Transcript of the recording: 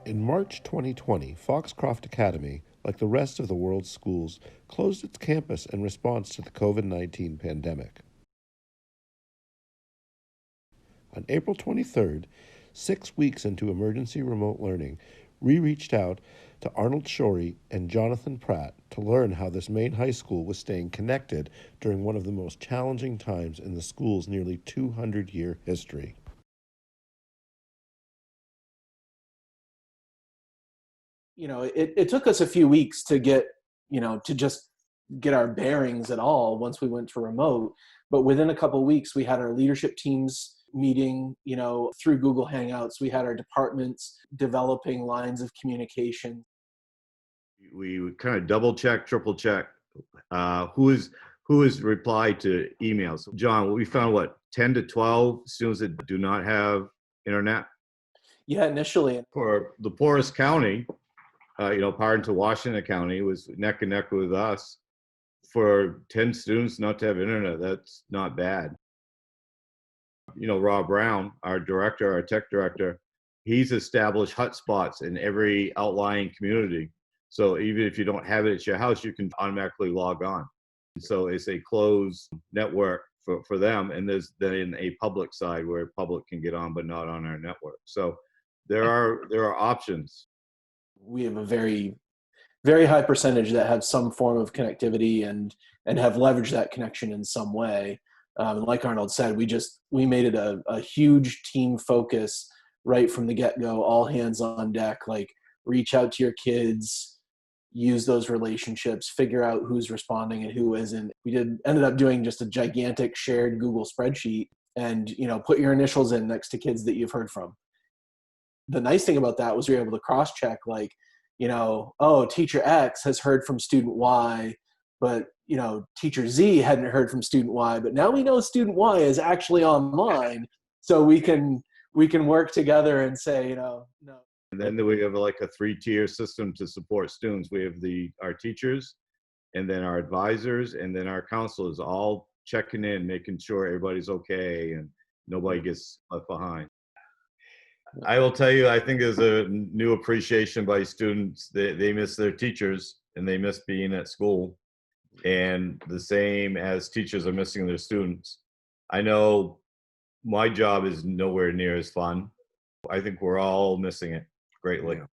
In March 2020, Foxcroft Academy, like the rest of the world's schools, closed its campus in response to the COVID-19 pandemic. On April 23rd, 6 weeks into emergency remote learning, we reached out to Arnold Shorey and Jonathan Pratt to learn how this Maine high school was staying connected during one of the most challenging times in the school's nearly 200-year history. It took us a few weeks to get, to just get our bearings at all once we went to remote. But within a couple of weeks, we had our leadership teams meeting, through Google Hangouts. We had our departments developing lines of communication. We would kind of double check, triple check who is replied to emails. John, we found 10 to 12 students that do not have internet. Yeah, initially. For the poorest county, prior to Washington County, was neck and neck with us. For 10 students not to have internet, that's not bad. Rob Brown, our tech director, he's established hotspots in every outlying community. So even if you don't have it at your house, you can automatically log on. So it's a closed network for them. And there's then a public side where public can get on, but not on our network. So there are options. We have a very, very high percentage that have some form of connectivity and have leveraged that connection in some way. And like Arnold said, we made it a huge team focus right from the get-go, all hands on deck, like reach out to your kids, use those relationships, figure out who's responding and who isn't. We ended up doing just a gigantic shared Google spreadsheet and, put your initials in next to kids that you've heard from. The nice thing about that was we were able to cross-check, teacher X has heard from student Y, but, teacher Z hadn't heard from student Y, but now we know student Y is actually online, so we can work together and say, no. And then we have a 3-tier system to support students. We have our teachers, and then our advisors, and then our counselors, all checking in, making sure everybody's okay and nobody gets left behind. I will tell you, I think there's a new appreciation by students. They miss their teachers and they miss being at school. And the same as teachers are missing their students. I know my job is nowhere near as fun. I think we're all missing it greatly. Yeah.